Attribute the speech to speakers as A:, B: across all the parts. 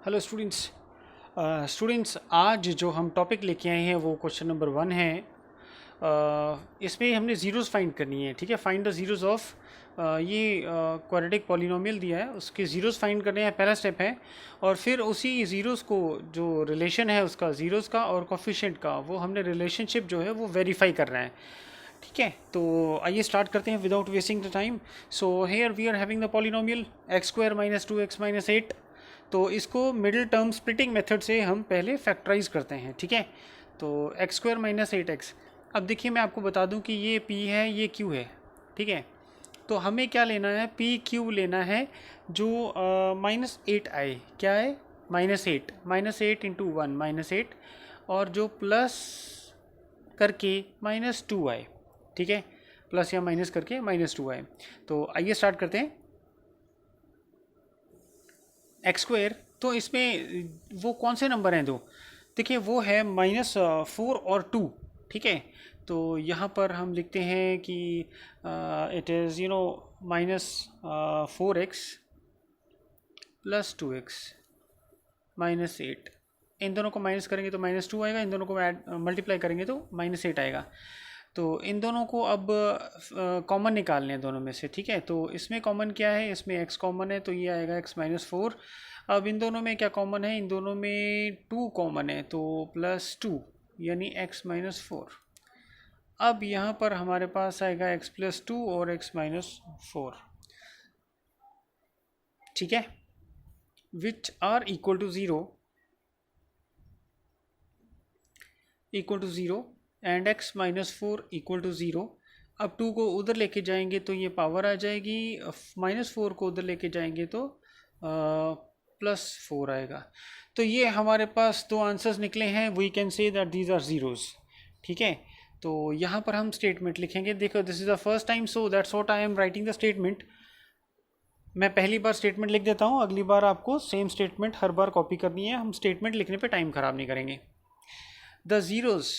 A: Hello students आज जो हम टॉपिक लेके आए हैं वो क्वेश्चन नंबर 1 है। इसमें हमने ज़ीरोज़ फाइंड करनी है। ठीक है, फाइंड द ज़ीरोज़ ऑफ ये क्वाड्रेटिक पॉलिनोमियल दिया है, उसके ज़ीरोज़ फाइंड करने हैं, पहला स्टेप है। और फिर उसी ज़ीरोज़ को जो रिलेशन है उसका ज़ीरोज़ का और कोफिशिएंट का, वो हमने रिलेशनशिप जो है वो वेरीफाई करना है। ठीक है, तो आइए स्टार्ट करते हैं without wasting the time. So here we are having the polynomial x square minus 2x minus 8। तो इसको मिडिल टर्म स्प्लिटिंग मेथड से हम पहले फैक्टराइज करते हैं। ठीक है, तो एक्स स्क्वायर माइनस 8x। अब देखिए, मैं आपको बता दूं कि ये p है, ये q है। ठीक है, तो हमें क्या लेना है, पी क्यू लेना है जो -8 आए। क्या है, -8 इंटू 1 -8, और जो प्लस करके -2 आए। ठीक है, प्लस या माइनस करके -2 आए। तो आइए स्टार्ट करते हैं। एक्स स्क्वायर, तो इसमें वो कौन से नंबर हैं दो, देखिए वो है -4 और 2। ठीक है, तो यहाँ पर हम लिखते हैं कि it is -4x plus 2x -8। इन दोनों को माइनस करेंगे तो -2 आएगा, इन दोनों को ऐड मल्टीप्लाई करेंगे तो -8 आएगा। तो इन दोनों को अब कॉमन निकालने हैं दोनों में से। ठीक है, तो इसमें कॉमन क्या है, इसमें x कॉमन है तो ये आएगा x-4। अब इन दोनों में क्या कॉमन है, इन दोनों में 2 कॉमन है तो +2 यानी x-4। अब यहाँ पर हमारे पास आएगा x+2 और x-4। ठीक है, which are equal to zero and x-4 equal to zero. अब 2 को उधर लेके जाएंगे तो ये पावर आ जाएगी, -4 को उधर लेके जाएंगे तो +4 आएगा। तो ये हमारे पास दो आंसर्स निकले हैं। We can say that these are zeros. ठीक है, तो यहाँ पर हम स्टेटमेंट लिखेंगे। देखो, this is the first time, so that's what I am writing the statement. मैं पहली बार स्टेटमेंट लिख देता हूँ, अगली बार आपको सेम स्टेटमेंट हर बार कॉपी करनी है। हम स्टेटमेंट लिखने पे टाइम ख़राब नहीं करेंगे। The zeros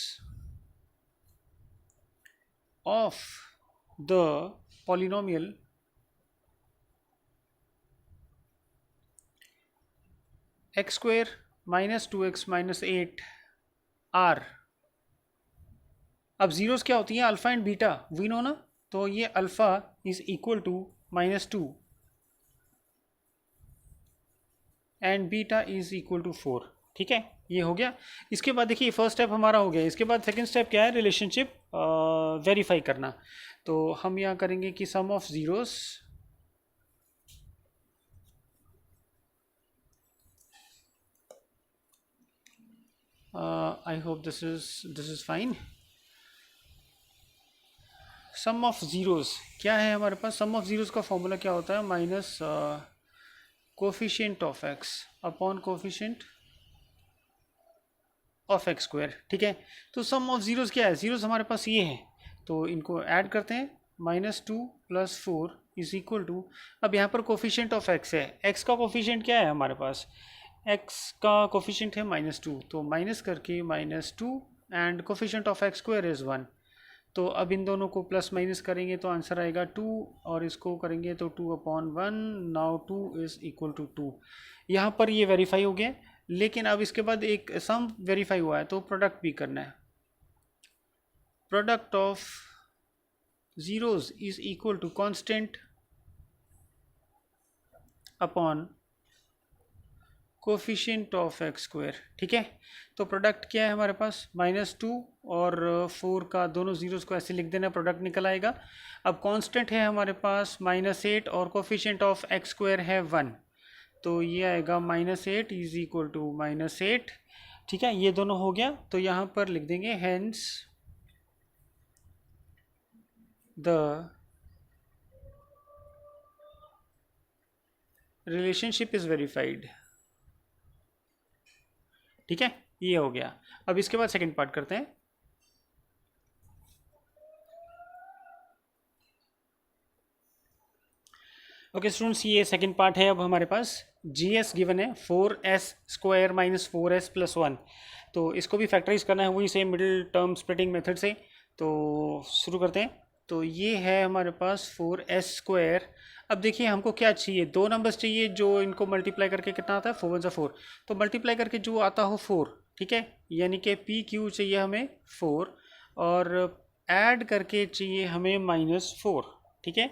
A: of the polynomial x square minus 2x minus 8 r। अब जीरोस क्या होती हैं, alpha and beta, we know ना। तो ये alpha is equal to -2 and beta is equal to 4। ठीक है, ये हो गया। इसके बाद देखिए, फर्स्ट स्टेप हमारा हो गया। इसके बाद सेकंड स्टेप क्या है, रिलेशनशिप वेरीफाई करना। तो हम यहाँ करेंगे कि sum of zeros I hope this is fine. Sum of zeros क्या है हमारे पास, सम ऑफ ज़ीरोस का फॉर्मूला क्या होता है, minus coefficient of X upon coefficient of x square. ठीक है, तो सम ऑफ ज़ीरोज़ क्या है, ज़ीरोज़ हमारे पास ये है, तो इनको ऐड करते हैं। -2 + 4 इज इक्वल टू, अब यहाँ पर कोफिशिएंट ऑफ एक्स है, एक्स का कोफिशिएंट क्या है हमारे पास, एक्स का कोफिशिएंट है -2, तो माइनस करके -2 and coefficient of x square is 1। तो अब इन दोनों को प्लस माइनस करेंगे तो आंसर आएगा 2, और इसको करेंगे तो 2/1। Now 2 is equal to 2। यहाँ पर ये वेरीफाई हो गया, लेकिन अब इसके बाद एक सम वेरीफाई हुआ है तो प्रोडक्ट भी करना है। Product of zeros is equal to constant upon coefficient of x square. ठीक है, तो प्रोडक्ट क्या है हमारे पास, -2 और 4 का दोनों ज़ीरोज़ को ऐसे लिख देना, प्रोडक्ट निकल आएगा। अब कांस्टेंट है हमारे पास -8 और कोफिशिएंट ऑफ एक्स स्क्वायर है 1, तो ये आएगा -8 इज इक्वल टू -8। ठीक है, ये दोनों हो गया, तो यहाँ पर लिख देंगे hence the relationship is verified. ठीक है, ये हो गया। अब इसके बाद सेकंड पार्ट करते हैं। ओके स्टूडेंट्स, ये सेकंड पार्ट है। अब हमारे पास GS गिवन है 4s स्क्वायर माइनस 4s + 1, तो इसको भी फैक्टराइज करना है वही same middle term splitting method से। तो शुरू करते हैं। तो ये है हमारे पास 4s²। अब देखिए हमको क्या चाहिए, दो नंबर्स चाहिए जो इनको मल्टीप्लाई करके कितना आता है, 4 × 4। तो मल्टीप्लाई करके जो आता हो 4, ठीक है, यानी कि PQ चाहिए हमें 4, और ऐड करके चाहिए हमें -4, ठीक है।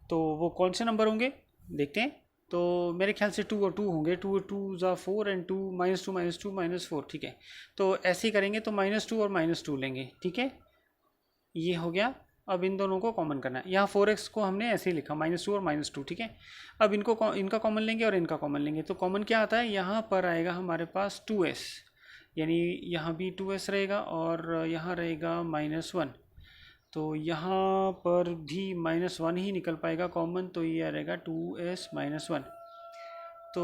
A: तो वो कौन से नंबर होंगे देखते हैं। तो मेरे ख्याल से 2 और 2 होंगे, 2 और 2 ज़ा 4 एंड 2 -2 -2 -4, ठीक है। तो ऐसे ही करेंगे, तो -2 और -2 लेंगे, ठीक है, ये हो गया। अब इन दोनों को कॉमन करना है, यहाँ 4x को हमने ऐसे ही लिखा -2 और -2, ठीक है। अब इनका कॉमन लेंगे और इनका कॉमन लेंगे, तो कॉमन क्या आता है, यहाँ पर आएगा हमारे पास 2s, यानी यहाँ भी 2s रहेगा और यहाँ रहेगा -1। तो यहाँ पर भी -1 ही निकल पाएगा कॉमन, तो ये रहेगा 2s -1। तो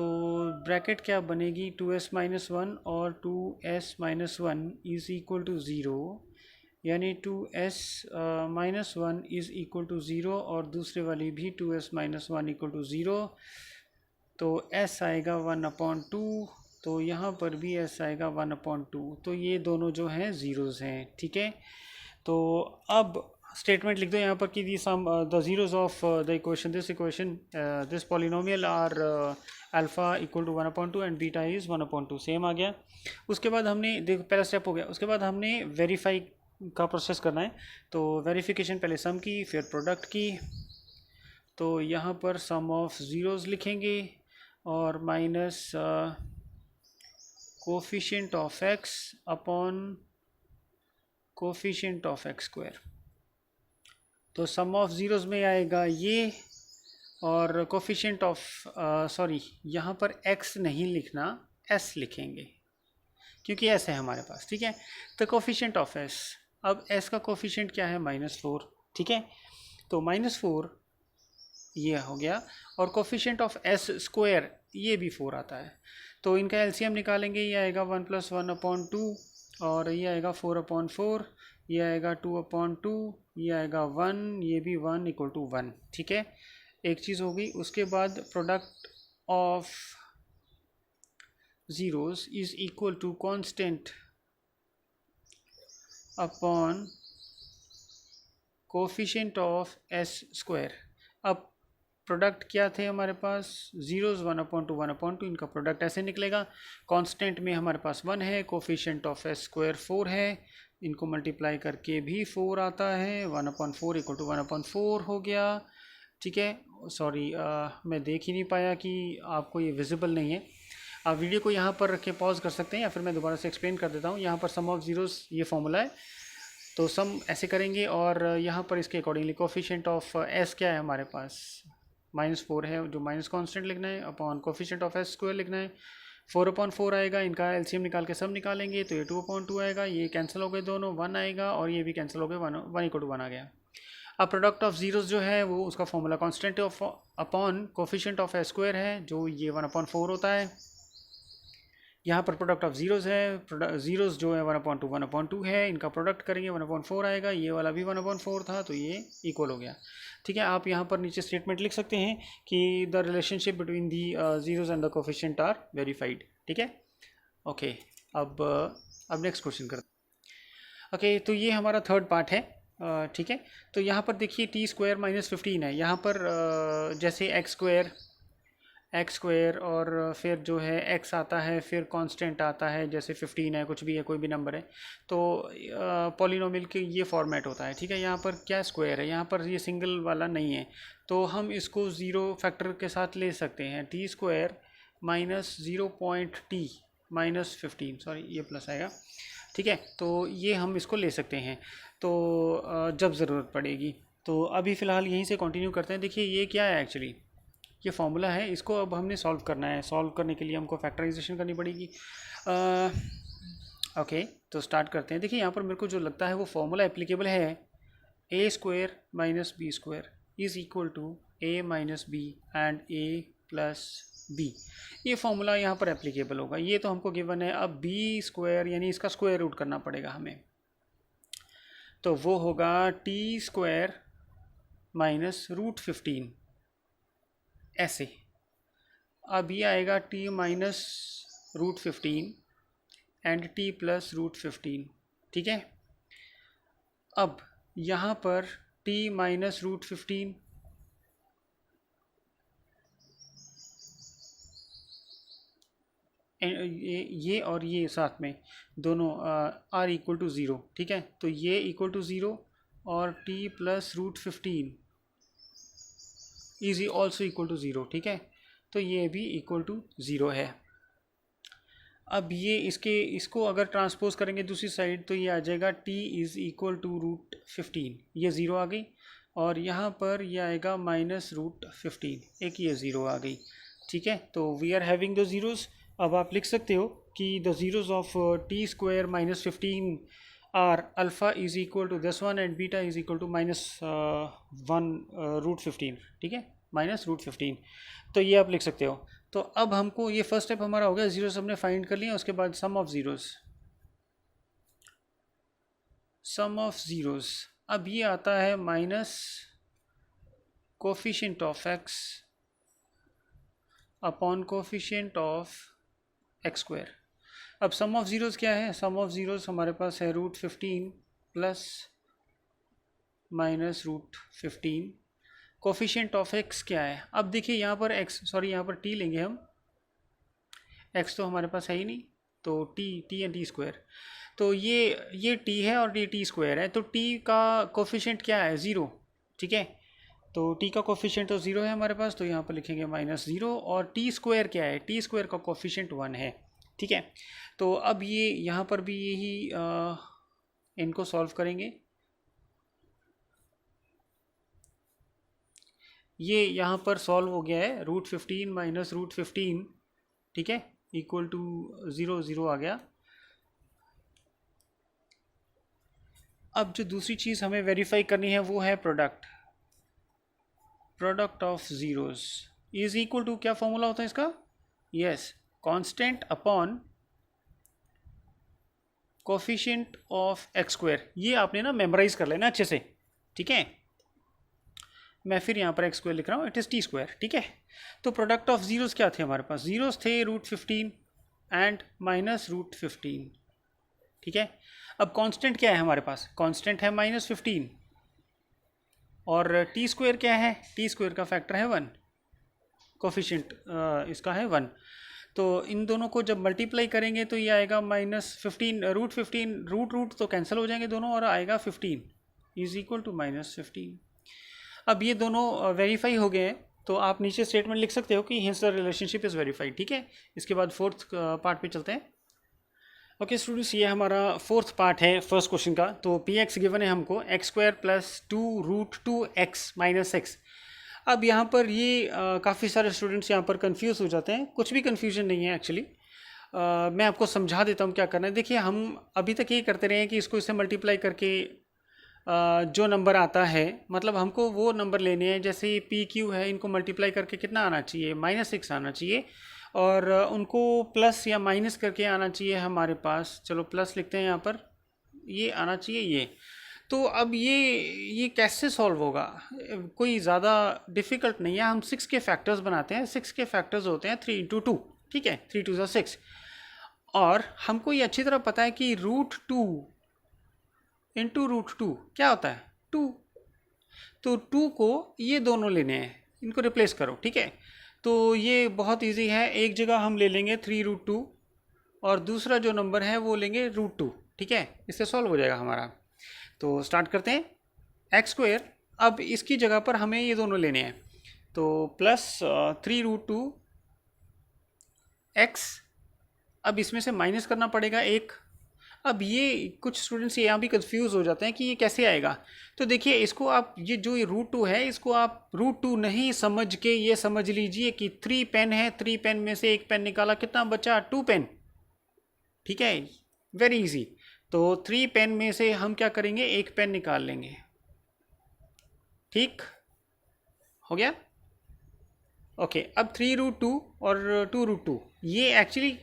A: ब्रैकेट क्या बनेगी, 2s -1 और 2s -1 इज़ इक्वल टू 0, यानी 2s -1 इज़ इक्वल टू 0, और दूसरे वाली भी 2s -1 इक्वल टू 0। तो s आएगा 1/2, तो यहाँ पर भी s आएगा 1/2। तो ये दोनों जो हैं ज़ीरोज़ हैं, ठीक है। तो अब स्टेटमेंट लिख दो यहाँ पर कि the sum the zeros of the equation this polynomial are alpha equal to 1/2 and beta is 1/2, same आ गया। उसके बाद हमने देखो पहला स्टेप हो गया, उसके बाद हमने वेरीफाई का प्रोसेस करना है। तो वेरिफिकेशन पहले सम की, फिर प्रोडक्ट की। तो यहाँ पर सम ऑफ ज़ीरोज़ लिखेंगे और minus coefficient of x upon coefficient of x²। तो सम ऑफ ज़ीरोज़ में आएगा ये, और कोफिशिएंट ऑफ सॉरी यहाँ पर x नहीं लिखना, s लिखेंगे क्योंकि s है हमारे पास, ठीक है। तो कोफिशिएंट ऑफ s, अब s का कोफिशिएंट क्या है, -4, ठीक है। तो -4 ये हो गया, और कोफिशिएंट ऑफ s² ये भी 4 आता है। तो इनका एलसीएम निकालेंगे, ये आएगा 1 + 1/2, और ये आएगा 4/4, ये आएगा 2/2, ये आएगा 1, ये भी 1 = 1, ठीक है। एक चीज़ हो गई। उसके बाद product of zeros is equal to constant upon coefficient of s²। अब प्रोडक्ट क्या थे हमारे पास, ज़ीरोज़ 1/2 1/2, इनका प्रोडक्ट ऐसे निकलेगा। कांस्टेंट में हमारे पास 1 है, कोफिशिएंट ऑफ s² 4 है, इनको मल्टीप्लाई करके भी 4 आता है, 1/4 = 1/4 हो गया, ठीक है। सॉरी मैं देख ही नहीं पाया कि आपको ये विजिबल नहीं है। आप वीडियो को यहाँ पर रख के पॉज कर सकते हैं, या फिर मैं दोबारा से एक्सप्लेन कर देता हूँ। यहाँ पर सम ऑफ ज़ीरोज़ ये फॉर्मूला है, तो सम ऐसे करेंगे, और यहाँ पर इसके अकॉर्डिंगली कोफिशिएंट ऑफ s क्या है हमारे पास, -4 है, जो माइनस कांस्टेंट लिखना है, अपॉन कोफिशिएंट ऑफ s² लिखना है। 4/4 आएगा, इनका एलसीएम निकाल के सब निकालेंगे, तो ये 2/2 आएगा, ये कैंसिल हो गए दोनों, 1 आएगा, और ये भी कैंसिल हो गए, 1 = 1 आ गया। अब प्रोडक्ट ऑफ ज़ीरोज़ जो है वो उसका formula constant of upon coefficient of s² है, जो ये 1/4 होता है। यहाँ पर प्रोडक्ट ऑफ ज़ीरोज़ है, ज़ीरोज़ जो है 1/2 1/2 है, इनका प्रोडक्ट करेंगे 1/4 आएगा, ये वाला भी 1/4 था, तो ये इक्वल हो गया, ठीक है। आप यहाँ पर नीचे स्टेटमेंट लिख सकते हैं कि the relationship between the zeros and the coefficient are verified, ठीक है। ओके, अब नेक्स्ट क्वेश्चन करते हैं। ओके, तो ये हमारा थर्ड पार्ट है, ठीक है। तो यहाँ पर देखिए t² -15 है, यहाँ पर जैसे x² और फिर जो है x आता है, फिर कांस्टेंट आता है, जैसे 15 है, कुछ भी है, कोई भी नंबर है, तो पॉलिनोमियल के ये फॉर्मेट होता है, ठीक है। यहाँ पर क्या स्क्वायर है, यहाँ पर ये सिंगल वाला नहीं है, तो हम इसको ज़ीरो फैक्टर के साथ ले सकते हैं। t² -0.t -15, सॉरी ये प्लस आएगा, ठीक है। तो ये हम इसको ले सकते हैं, तो जब ज़रूरत पड़ेगी। तो अभी फ़िलहाल यहीं से कंटिन्यू करते हैं। देखिए ये क्या है, एक्चुअली ये फॉर्मूला है, इसको अब हमने सॉल्व करना है। सॉल्व करने के लिए हमको फैक्टराइजेशन करनी पड़ेगी। ओके, तो स्टार्ट करते हैं। देखिए यहाँ पर मेरे को जो लगता है वो फॉर्मूला एप्लीकेबल है, a² - b² is equal to a - b and a + b। ये फॉर्मूला यहाँ पर एप्लीकेबल होगा, ये तो हमको गिवन है। अब b² यानी इसका स्क्वायर रूट करना पड़ेगा हमें, तो वो होगा t² - √15 ऐसे। अब ये आएगा t - √15 एंड t + √15, ठीक है। अब यहाँ पर टी माइनस रूट 15, ये और ये साथ में दोनों आर इक्वल टू ज़ीरो, ठीक है। तो ये इक्वल टू ज़ीरो और t plus root 15 is also equal to zero, ठीक है। तो ये भी इक्वल टू ज़ीरो है। अब ये इसको अगर ट्रांसपोज करेंगे दूसरी साइड तो ये आ जाएगा t is equal to root 15, ये ज़ीरो आ गई, और यहाँ पर ये आएगा माइनस रूट 15, एक ये ज़ीरो आ गई, ठीक है। तो we are having the zeros. अब आप लिख सकते हो कि the zeros of t square minus 15 are alpha is equal to this one and beta is equal to minus 1 root 15, ठीक है, माइनस रूट 15। तो ये आप लिख सकते हो। तो अब हमको ये फर्स्ट स्टेप हमारा हो गया, जीरोस हमने फाइंड कर लिया। उसके बाद sum of zeros, sum of zeros, अब ये आता है minus coefficient of X upon coefficient of x square. अब सम ऑफ ज़ीरोस क्या है? सम ऑफ ज़ीरोस हमारे पास है root 15 plus minus root 15। Coefficient of x क्या है? अब देखिए यहाँ पर एक्स, सॉरी यहाँ पर टी लेंगे हम, एक्स तो हमारे पास है ही नहीं, तो टी एंड टी स्क्वायर। तो ये टी है और ये टी स्क्वायर है, तो टी का कोफिशिएंट क्या है? ज़ीरो, ठीक है। तो टी का कोफिशिएंट तो ज़ीरो है हमारे पास, तो यहाँ पर लिखेंगे माइनस ज़ीरो। और टी स्क्वायर क्या है? टी स्क्वायर का कोफिशिएंट 1 है, ठीक है। तो अब ये यहाँ पर भी यही इनको सॉल्व करेंगे। ये यहाँ पर सॉल्व हो गया है, रूट 15 माइनस रूट 15, ठीक है, इक्वल टू ज़ीरो, ज़ीरो आ गया। अब जो दूसरी चीज़ हमें वेरीफाई करनी है वो है product, product of zeros is equal to, क्या फॉर्मूला होता है इसका? Yes, constant upon coefficient of x square. ये आपने ना मेमोराइज कर लेना अच्छे से, ठीक है। मैं फिर यहाँ पर एक्स स्क्वायर लिख रहा हूँ, इट इज़ टी स्क्वायर, ठीक है। तो प्रोडक्ट ऑफ ज़ीरोस क्या थे हमारे पास? ज़ीरोस थे रूट 15 एंड माइनस रूट 15, ठीक है। अब कांस्टेंट क्या है हमारे पास? कांस्टेंट है माइनस 15, और टी स्क्वायर क्या है? टी स्क्वायर का फैक्टर है 1, कोफिशिएंट इसका है 1। तो इन दोनों को जब मल्टीप्लाई करेंगे तो ये आएगा माइनस 15, रूट 15, रूट रूट तो कैंसिल हो जाएंगे दोनों, और आएगा 15 इज इक्वल टू माइनस 15। अब ये दोनों वेरीफाई हो गए हैं, तो आप नीचे स्टेटमेंट लिख सकते हो कि hints the relationship is verified, ठीक है। इसके बाद फोर्थ पार्ट पे चलते हैं। ओके स्टूडेंट्स, ये हमारा फोर्थ पार्ट है फर्स्ट क्वेश्चन का। तो पी एक्स गिवन है हमको x square plus 2 root 2 x minus x. अब यहाँ पर ये काफ़ी सारे स्टूडेंट्स यहाँ पर कंफ्यूज हो जाते हैं। कुछ भी कंफ्यूजन नहीं है एक्चुअली। मैं आपको समझा देता हूँ क्या करना है। देखिए, हम अभी तक ये करते रहे हैं कि इसको इससे मल्टीप्लाई करके जो नंबर आता है, मतलब हमको वो नंबर लेने हैं। जैसे पी क्यू है, इनको मल्टीप्लाई करके कितना आना चाहिए? -6 आना चाहिए, और उनको प्लस या माइनस करके आना चाहिए हमारे पास। चलो प्लस लिखते हैं यहाँ पर, ये आना चाहिए ये। तो अब ये कैसे सॉल्व होगा? कोई ज़्यादा डिफ़िकल्ट नहीं है। हम 6 के फैक्टर्स बनाते हैं। 6 के फैक्टर्स होते हैं 3 इंटू 2, ठीक है, 3 2 6। और हमको ये अच्छी तरह पता है कि रूट 2 इंटू रूट 2 क्या होता है? 2। तो 2 को ये दोनों लेने हैं, इनको रिप्लेस करो, ठीक है। तो ये बहुत इजी है। एक जगह हम ले लेंगे 3 रूट 2, और दूसरा जो नंबर है वो लेंगे रूट 2, ठीक है। इससे सॉल्व हो जाएगा हमारा। तो स्टार्ट करते हैं। एक्स स्क्वायर, अब इसकी जगह पर हमें ये दोनों लेने हैं, तो प्लस 3 रूट 2 एक्स। अब इसमें से माइनस करना पड़ेगा एक। अब ये कुछ स्टूडेंट्स यहाँ भी कंफ्यूज हो जाते हैं कि ये कैसे आएगा। तो देखिए, इसको आप ये जो ये रूट 2 है, इसको आप रूट 2 नहीं समझ के ये समझ लीजिए कि 3 पेन है, 3 पेन में से एक पेन निकाला, कितना बचा? 2 पेन, ठीक है, वेरी इजी। तो 3 पेन में से हम क्या करेंगे? एक पेन निकाल लेंगे, ठीक हो गया। ओके, अब 3 रूट 2 और 2 रूट 2 ये एक्चुअली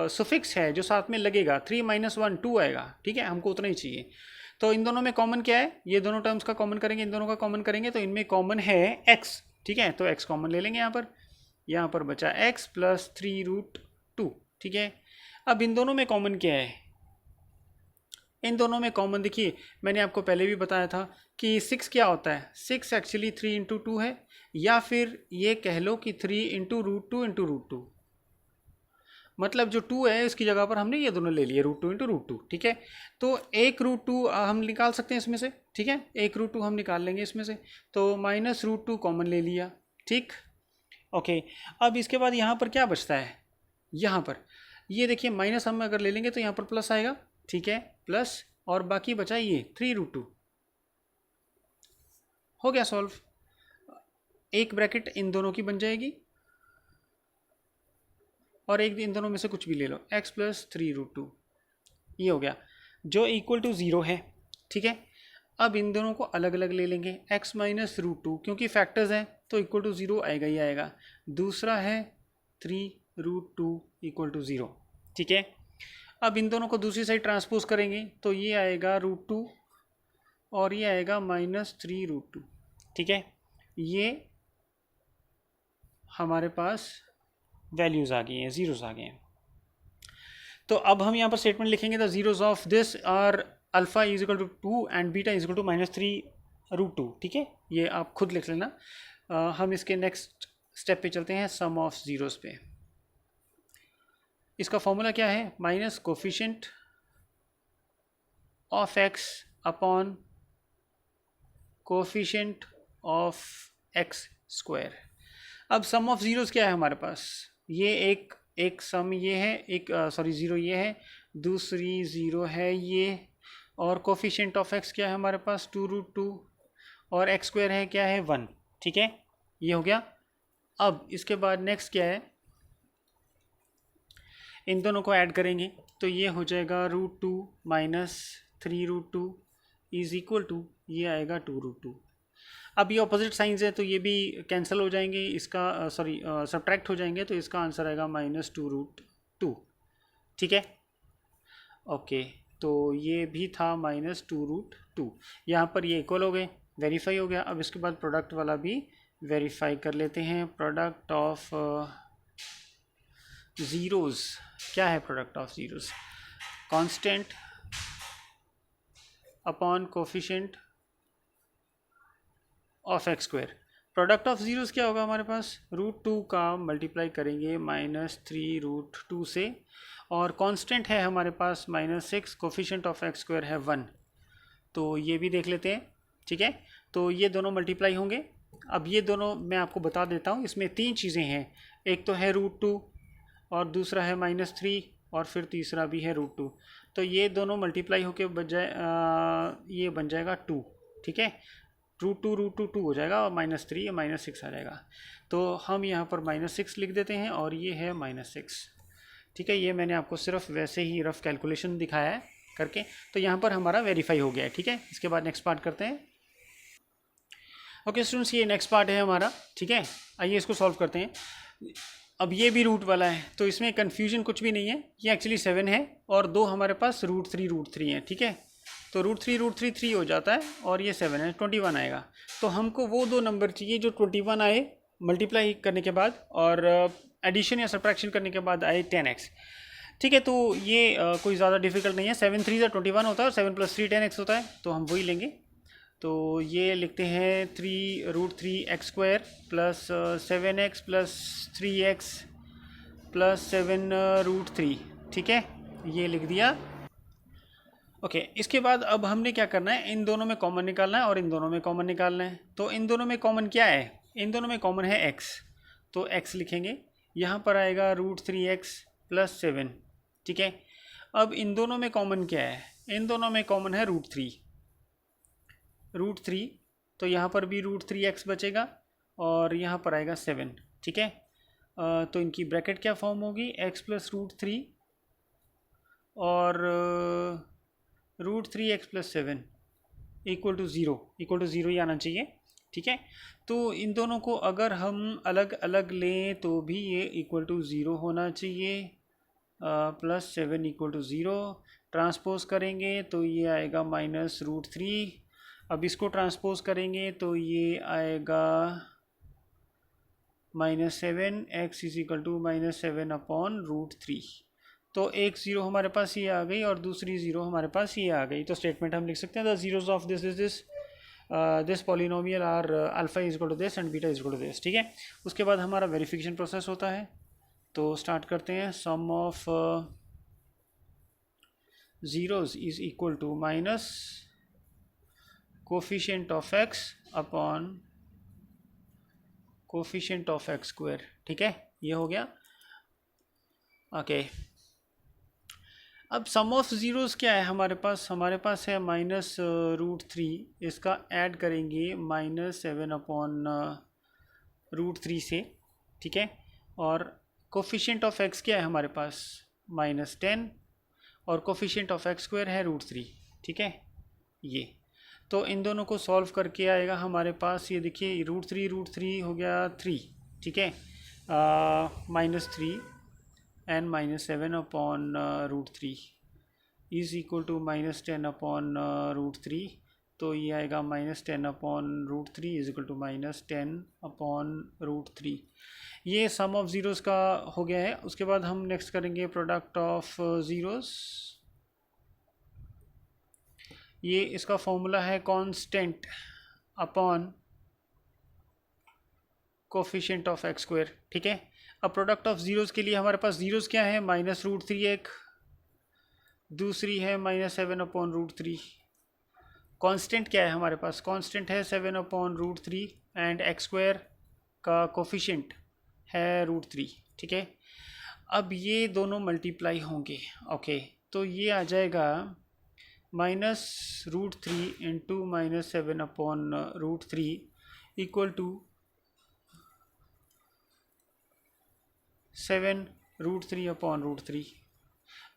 A: सुफिक्स है जो साथ में लगेगा। 3 माइनस 1 2 आएगा, ठीक है, हमको उतना ही चाहिए। तो इन दोनों में कॉमन क्या है? ये दोनों टर्म्स का कॉमन करेंगे, इन दोनों का कॉमन करेंगे, तो इनमें कॉमन है x, ठीक है। तो x कॉमन ले लेंगे यहाँ पर बचा x प्लस 3 रूट 2, ठीक है। अब इन दोनों में कॉमन क्या है? इन दोनों में कॉमन देखिए, मैंने आपको पहले भी बताया था कि 6 क्या होता है, 6 एक्चुअली 3 इंटू 2 है, या फिर ये कह लो कि 3 into root two into root two, मतलब जो 2 है इसकी जगह पर हमने ये दोनों ले लिए, root two into root two, ठीक है। तो एक रूट टू हम निकाल सकते हैं इसमें से, ठीक है, एक रूट टू हम निकाल लेंगे इसमें से, तो माइनस रूट टू कॉमन ले लिया, ठीक। ओके, अब इसके बाद यहाँ पर क्या बचता है, यहाँ पर ये देखिए माइनस हम अगर ले लेंगे तो यहाँ पर प्लस आएगा, ठीक है, प्लस, और बाकी बचा ये 3 रूट टू, हो गया सॉल्व। एक ब्रैकेट इन दोनों की बन जाएगी और एक इन दोनों में से कुछ भी ले लो, x प्लस 3 रूट टू, ये हो गया जो इक्वल टू 0 है, ठीक है। अब इन दोनों को अलग अलग ले लेंगे, x माइनस रूट टू, क्योंकि फैक्टर्स हैं तो इक्वल टू 0 आएगा ही आएगा, दूसरा है 3 रूट टू इक्वल टू 0, ठीक है। अब इन दोनों को दूसरी साइड ट्रांसपोज करेंगे तो ये आएगा रूट टू और ये आएगा माइनस 3 रूट टू, ठीक है। ये हमारे पास वैल्यूज़ आ गई हैं, ज़ीरोज़ आ गए हैं। तो अब हम यहाँ पर स्टेटमेंट लिखेंगे the zeros of this are alpha is equal to 2 and beta is equal to minus 3 root two, ठीक है, ये आप खुद लिख लेना। हम इसके नेक्स्ट स्टेप पे चलते हैं, सम ऑफ ज़ीरोज़ पे। इसका फॉर्मूला क्या है, minus coefficient of X upon coefficient of x square. अब सम ऑफ ज़ीरोज़ क्या है हमारे पास, ये एक सम ये है, एक सॉरी ज़ीरो ये है, दूसरी ज़ीरो है ये, और कोफिशिएंट ऑफ एक्स क्या है हमारे पास 2 रूट टू, और एक्स स्क्वायर है क्या है 1, ठीक है, ये हो गया। अब इसके बाद नेक्स्ट क्या है, इन दोनों को ऐड करेंगे तो ये हो जाएगा root two minus 3 root two is equal to, ये आएगा 2 रूट टू। अब ये ऑपोजिट साइंस है तो ये भी कैंसिल हो जाएंगे, इसका सॉरी सब्ट्रैक्ट हो जाएंगे, तो इसका आंसर आएगा माइनस 2 रूट टू, ठीक है। ओके, तो ये भी था माइनस 2 रूट टू, यहाँ पर ये इक्वल हो गए, वेरीफाई हो गया। अब इसके बाद प्रोडक्ट वाला भी वेरीफाई कर लेते हैं, प्रोडक्ट ऑफ ज़ीरोज़, क्या है product of zeros, constant upon coefficient of x square. Product of zeros क्या होगा हमारे पास, रूट टू का मल्टीप्लाई करेंगे माइनस 3 रूट टू से, और कांस्टेंट है हमारे पास minus 6, coefficient of x square है 1, तो ये भी देख लेते हैं, ठीक है। तो ये दोनों मल्टीप्लाई होंगे। अब ये दोनों मैं आपको बता देता हूँ, इसमें 3 चीज़ें हैं, एक तो है रूट टू, और दूसरा है माइनस 3, और फिर तीसरा भी है रूट टू। तो ये दोनों मल्टीप्लाई होके बजाय ये बन जाएगा 2, ठीक है, रूट टू 2 हो जाएगा, और माइनस 3 या माइनस 6 आ जाएगा। तो हम यहाँ पर माइनस 6 लिख देते हैं, और ये है माइनस 6, ठीक है। ये मैंने आपको सिर्फ वैसे ही रफ कैलकुलेशन दिखाया है करके, तो यहाँ पर हमारा वेरीफाई हो गया है, ठीक है। इसके बाद नेक्स्ट पार्ट करते हैं। ओके स्टूडेंट्स, ये नेक्स्ट पार्ट है हमारा, ठीक है। आइए इसको सॉल्व करते हैं। अब ये भी रूट वाला है, तो इसमें कन्फ्यूजन कुछ भी नहीं है, ये एक्चुअली 7 है, और दो हमारे पास रूट थ्री हैं, ठीक है। तो रूट थ्री 3 हो जाता है, और ये 7 है, 21 आएगा। तो हमको वो दो नंबर चाहिए जो 21 आए मल्टीप्लाई करने के बाद, और एडिशन या सब्ट्रैक्शन करने के बाद आए 10x, ठीक है। तो ये कोई ज़्यादा डिफिकल्ट नहीं है, 7 3 21 होता है, और 7 + 3 10x होता है, तो हम वही लेंगे। तो ये लिखते हैं 3 root 3 x square plus 7x plus 3x plus 7 root 3, ठीक है, ये लिख दिया। ओके, इसके बाद अब हमने क्या करना है, इन दोनों में कॉमन निकालना है और इन दोनों में कॉमन निकालना है। तो इन दोनों में कॉमन क्या है, इन दोनों में कॉमन है x, तो x लिखेंगे, यहाँ पर आएगा रूट 3x प्लस 7, ठीक है। अब इन दोनों में कॉमन क्या है, इन दोनों में कॉमन है रूट 3, तो यहाँ पर भी रूट 3x बचेगा, और यहाँ पर आएगा 7, ठीक है। तो इनकी ब्रैकेट क्या फॉर्म होगी, x प्लस रूट 3 और root 3x plus 7 equal to zero ही आना चाहिए, ठीक है। तो इन दोनों को अगर हम अलग अलग लें तो भी ये इक्वल टू 0 होना चाहिए, प्लस 7 इक्वल टू 0, ट्रांसपोज करेंगे तो ये आएगा माइनस रूट 3, अब इसको ट्रांसपोज करेंगे तो ये आएगा -7, x is equal to -7 upon root 3, तो एक ज़ीरो हमारे पास ये आ गई और दूसरी ज़ीरो हमारे पास ये आ गई। तो स्टेटमेंट हम लिख सकते हैं the zeros of this polynomial are alpha is equal to this and beta is equal to this, ठीक है। उसके बाद हमारा वेरिफिकेशन प्रोसेस होता है। तो स्टार्ट करते हैं। Sum of zeros is equal to minus coefficient of X upon coefficient of x square, ठीक है, ये हो गया। ओके अब सम ऑफ ज़ीरोज़ क्या है हमारे पास है माइनस रूट थ्री, इसका ऐड करेंगे माइनस 7 अपॉन रूट थ्री से, ठीक है। और कोफिशिएंट ऑफ एक्स क्या है हमारे पास माइनस 10 और कोफिशिएंट ऑफ एक्स स्क्वायर है रूट थ्री, ठीक है। ये तो इन दोनों को सॉल्व करके आएगा हमारे पास, ये देखिए रूट थ्री हो गया 3, ठीक है, minus 3 and minus 7 upon root three is equal to minus 10 upon root three. तो ये आएगा minus 10 upon root three is equal to minus 10 upon root three. ये सम ऑफ ज़ीरोज़ का हो गया है। उसके बाद हम नेक्स्ट करेंगे प्रोडक्ट ऑफ ज़ीरोज़। ये इसका फॉर्मूला है constant upon coefficient of x square, ठीक है। अब प्रोडक्ट ऑफ ज़ीरोज़ के लिए हमारे पास ज़ीरोज़ क्या है माइनस रूट थ्री एक, दूसरी है minus 7 upon root three. Constant क्या है हमारे पास, कांस्टेंट है 7 upon root three and x square का कोफिशिएंट है रूट थ्री, ठीक है। अब ये दोनों मल्टीप्लाई होंगे, ओके। तो ये आ जाएगा minus root three into minus 7 upon root three equal to 7 root three upon root three.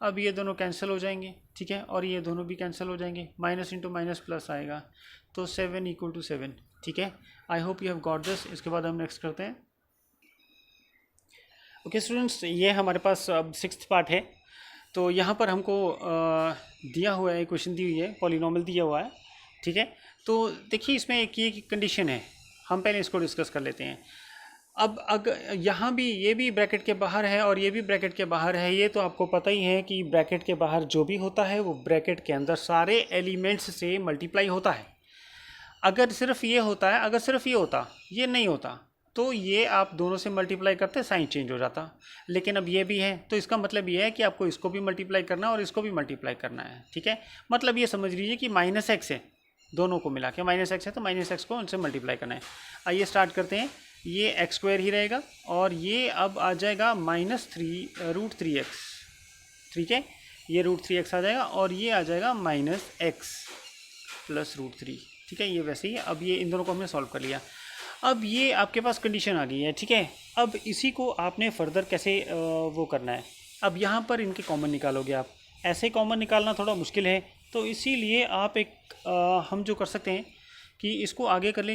A: अब ये दोनों कैंसिल हो जाएंगे, ठीक है, और ये दोनों भी कैंसिल हो जाएंगे, माइनस इंटू माइनस प्लस आएगा, तो 7 इक्वल टू 7, ठीक है। I hope you have got this. इसके बाद हम नेक्स्ट करते हैं। ओके स्टूडेंट्स, ये हमारे पास अब 6th पार्ट है। तो यहाँ पर हमको दिया हुआ है, क्वेश्चन दी हुई है, पॉलिनोमियल दिया हुआ है, ठीक है। तो देखिए इसमें एक ये कंडीशन है, हम पहले इसको डिस्कस कर लेते हैं। अब अगर यहाँ भी ये भी ब्रैकेट के बाहर है और ये भी ब्रैकेट के बाहर है, ये तो आपको पता ही है कि ब्रैकेट के बाहर जो भी होता है वो ब्रैकेट के अंदर सारे एलिमेंट्स से मल्टीप्लाई होता है। अगर सिर्फ ये होता है, अगर सिर्फ ये होता, ये नहीं होता, तो ये आप दोनों से मल्टीप्लाई करते साइन चेंज हो जाता। लेकिन अब ये भी है, तो इसका मतलब ये है कि आपको इसको भी मल्टीप्लाई करना है और इसको भी मल्टीप्लाई करना है, ठीक है। मतलब ये समझ लीजिए कि माइनस एक्स है, दोनों को मिला के माइनस एक्स है, तो माइनस एक्स को उनसे मल्टीप्लाई करना है। आइए स्टार्ट करते हैं। ये एक्स स्क्वायर ही रहेगा और ये अब आ जाएगा माइनस रूट थ्री एक्स, ठीक है। ये रूट थ्री एक्स आ जाएगा और ये आ जाएगा minus x plus root three, ठीक है। ये वैसे ही, अब ये इन दोनों को हमने सॉल्व कर लिया। अब ये आपके पास कंडीशन आ गई है, ठीक है। अब इसी को आपने फर्दर कैसे वो करना है। अब यहाँ पर इनके कॉमन निकालोगे आप, ऐसे कॉमन निकालना थोड़ा मुश्किल है, तो इसीलिए आप एक हम जो कर सकते हैं कि इसको आगे कर लेंगे।